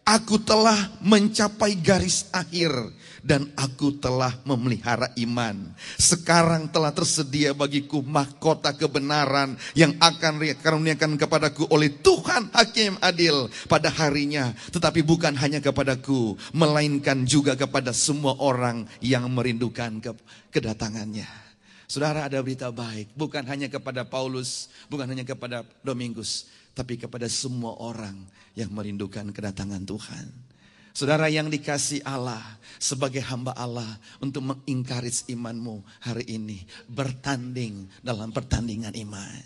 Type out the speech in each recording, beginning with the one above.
Aku telah mencapai garis akhir dan aku telah memelihara iman. Sekarang telah tersedia bagiku mahkota kebenaran yang akan dikaruniakan kepadaku oleh Tuhan Hakim Adil pada harinya. Tetapi bukan hanya kepadaku, melainkan juga kepada semua orang yang merindukan kedatangannya. Saudara, ada berita baik, bukan hanya kepada Paulus, bukan hanya kepada Domingus, tapi kepada semua orang yang merindukan kedatangan Tuhan. Saudara yang dikasih Allah, sebagai hamba Allah, untuk mengencourage imanmu hari ini, bertanding dalam pertandingan iman.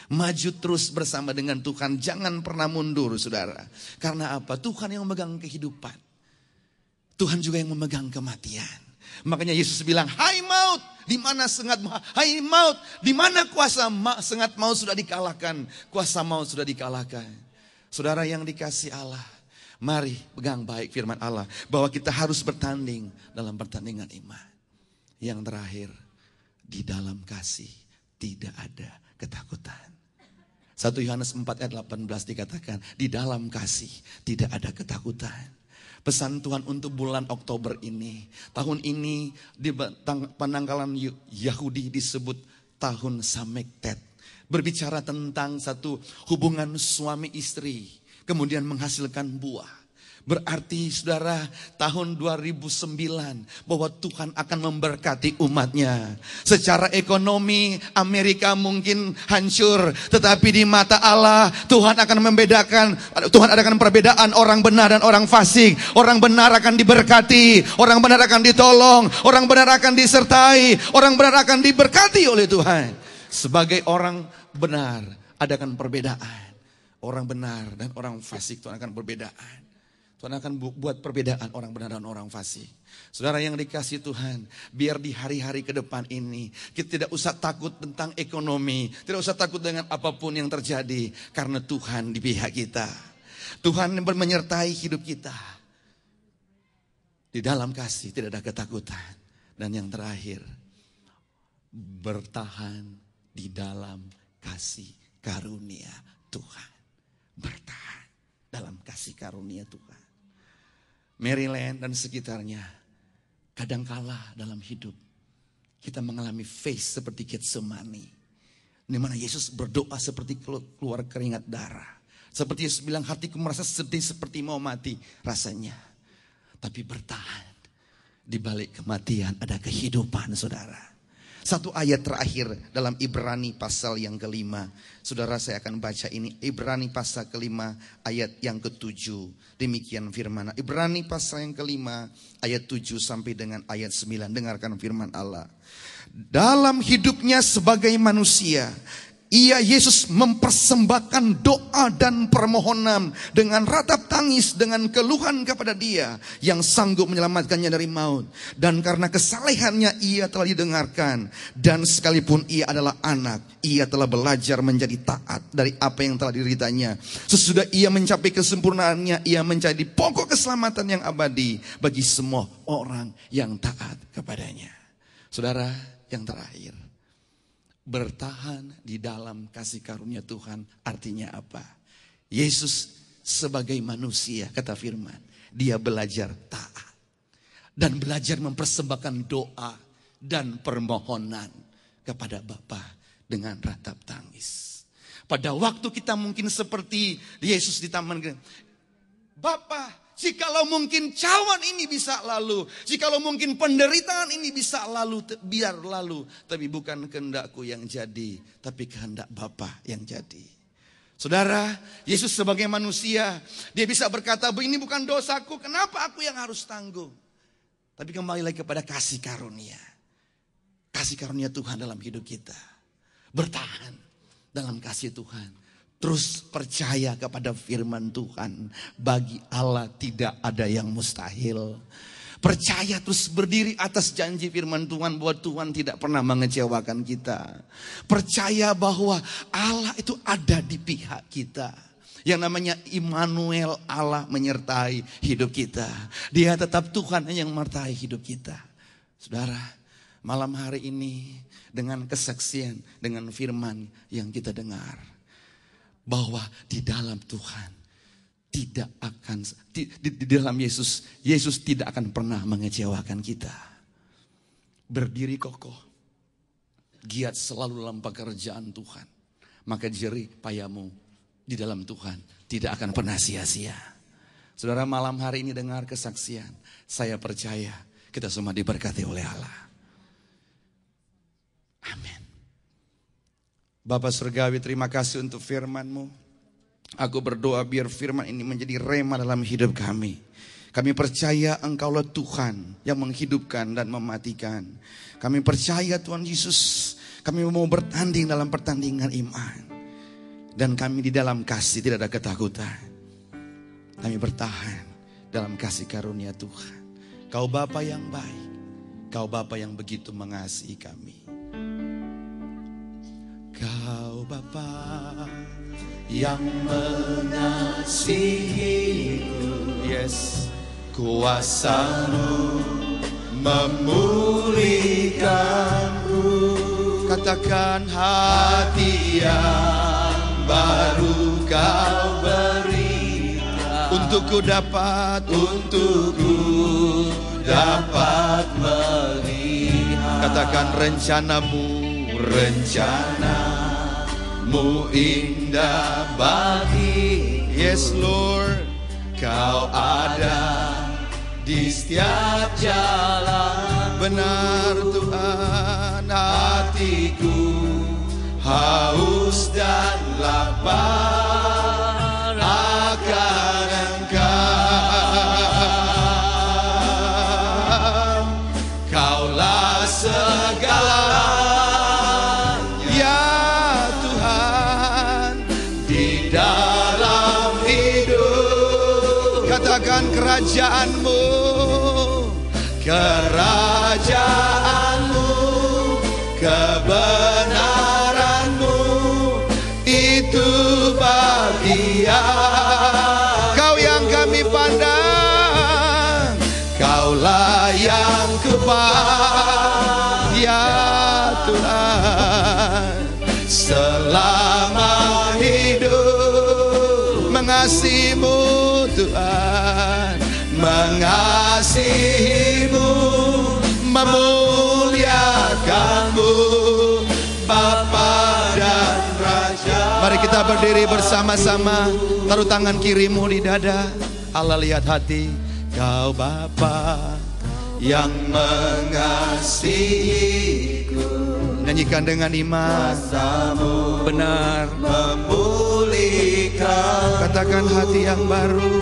Maju terus bersama dengan Tuhan, jangan pernah mundur saudara. Karena apa? Tuhan yang memegang kehidupan, Tuhan juga yang memegang kematian. Makanya Yesus bilang, hai maut, di mana sengatmu? Hai maut, di mana kuasa sengat maut sudah dikalahkan, kuasa maut sudah dikalahkan. Saudara yang dikasih Allah, mari pegang baik firman Allah, bahwa kita harus bertanding dalam pertandingan iman. Yang terakhir, di dalam kasih tidak ada ketakutan. 1 Yohanes 4 ayat 18 dikatakan, di dalam kasih tidak ada ketakutan. Pesan Tuhan untuk bulan Oktober ini, tahun ini di penanggalan Yahudi disebut tahun Samektet. Berbicara tentang satu hubungan suami istri, kemudian menghasilkan buah. Berarti saudara, tahun 2009 bahwa Tuhan akan memberkati umatnya. Secara ekonomi Amerika mungkin hancur, tetapi di mata Allah Tuhan akan membedakan, Tuhan adakan perbedaan orang benar dan orang fasik. Orang benar akan diberkati, orang benar akan ditolong, orang benar akan disertai, orang benar akan diberkati oleh Tuhan. Sebagai orang benar adakan perbedaan. Orang benar dan orang fasik Tuhan akan perbedaan. Tuhan akan buat perbedaan orang benar dan orang fasik. Saudara yang dikasih Tuhan, biar di hari-hari ke depan ini kita tidak usah takut tentang ekonomi, tidak usah takut dengan apapun yang terjadi, karena Tuhan di pihak kita. Tuhan menyertai hidup kita. Di dalam kasih tidak ada ketakutan. Dan yang terakhir, bertahan di dalam kasih karunia Tuhan. Bertahan dalam kasih karunia Tuhan. Maryland dan sekitarnya, kadangkala dalam hidup kita mengalami phase seperti Getsemani, di mana Yesus berdoa seperti keluar keringat darah. Seperti Yesus bilang, hatiku merasa sedih seperti mau mati rasanya. Tapi bertahan, di balik kematian ada kehidupan saudara. Satu ayat terakhir dalam Ibrani pasal yang kelima. Saudara, saya akan baca ini. Ibrani pasal kelima ayat yang ke-7. Demikian firman. Ibrani pasal yang kelima ayat 7 sampai dengan ayat 9. Dengarkan firman Allah. Dalam hidupnya sebagai manusia, ia Yesus mempersembahkan doa dan permohonan dengan ratap tangis, dengan keluhan kepada Dia yang sanggup menyelamatkannya dari maut. Dan karena kesalehannya ia telah didengarkan, dan sekalipun ia adalah anak, ia telah belajar menjadi taat dari apa yang telah dideritanya. Sesudah ia mencapai kesempurnaannya, ia menjadi pokok keselamatan yang abadi bagi semua orang yang taat kepadanya. Saudara, yang terakhir, bertahan di dalam kasih karunia Tuhan artinya apa? Yesus sebagai manusia, kata firman, dia belajar taat dan belajar mempersembahkan doa dan permohonan kepada Bapa dengan ratap tangis. Pada waktu kita mungkin seperti Yesus di taman, Bapa, jikalau mungkin cawan ini bisa lalu, jikalau mungkin penderitaan ini bisa lalu, biar lalu. Tapi bukan kehendakku yang jadi, tapi kehendak Bapa yang jadi. Saudara, Yesus sebagai manusia, dia bisa berkata, ini bukan dosaku, kenapa aku yang harus tanggung? Tapi kembali lagi kepada kasih karunia. Kasih karunia Tuhan dalam hidup kita. Bertahan dalam kasih Tuhan. Terus percaya kepada firman Tuhan. Bagi Allah tidak ada yang mustahil. Percaya, terus berdiri atas janji firman Tuhan bahwa Tuhan tidak pernah mengecewakan kita. Percaya bahwa Allah itu ada di pihak kita. Yang namanya Immanuel, Allah menyertai hidup kita. Dia tetap Tuhan yang menyertai hidup kita. Saudara, malam hari ini dengan kesaksian, dengan firman yang kita dengar, bahwa di dalam Tuhan tidak akan di dalam Yesus tidak akan pernah mengecewakan kita. Berdiri kokoh, giat selalu dalam pekerjaan Tuhan, maka jerih payamu di dalam Tuhan tidak akan pernah sia-sia. Saudara, malam hari ini dengar kesaksian, saya percaya kita semua diberkati oleh Allah. Amin. Bapa Surgawi, terima kasih untuk firman-Mu. Aku berdoa biar firman ini menjadi rema dalam hidup kami. Kami percaya Engkaulah Tuhan yang menghidupkan dan mematikan. Kami percaya Tuhan Yesus, kami mau bertanding dalam pertandingan iman. Dan kami di dalam kasih tidak ada ketakutan. Kami bertahan dalam kasih karunia Tuhan. Kau Bapa yang baik, Kau Bapa yang begitu mengasihi kami. Kau Bapa yang mengasihiku, yes, kuasa-Mu memulihkanku. Katakan hati yang baru Kau berikan, untuk ku dapat melihat. Katakan rencana-Mu indah bagi. Yes Lord, Kau ada di setiap jalan. Benar Tuhan, hatiku haus dan lapar akan Engkau. Kaulah segala kerajaanmu, kebenaranmu, itu bagian. Kau yang kami pandang, Kaulah yang kupas, ya Tuhan. Selama hidup mengasihi-Mu Tuhan, mengasihi-Mu, memuliakan-Mu, Bapa dan Raja. Mari kita berdiri bersama-sama, taruh tangan kirimu di dada. Allah lihat hati. Kau Bapa yang mengasihiku, nyanyikan dengan iman. Kuasa-Mu benar memulihkan. Katakan hati yang baru,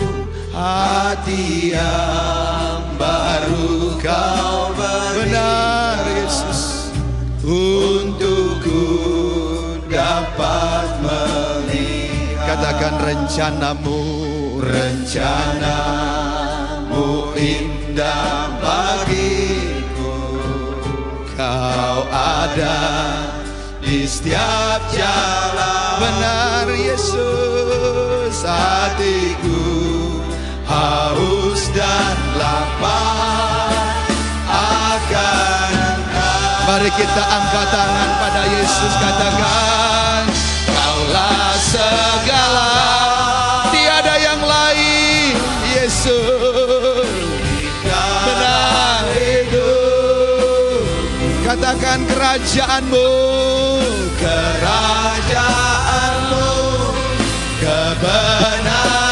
hati yang baru Kau beri. Benar Yesus, untukku dapat melihat. Katakan rencana-Mu indah bagiku. Kau ada di setiap jalan. Benar Yesus, hatiku haus dan lapar akan Engkau. Mari kita angkat tangan pada Yesus, katakan Kaulah segala, tiada yang lain. Yesus benar hidup. Katakan kerajaan-Mu, kebenaran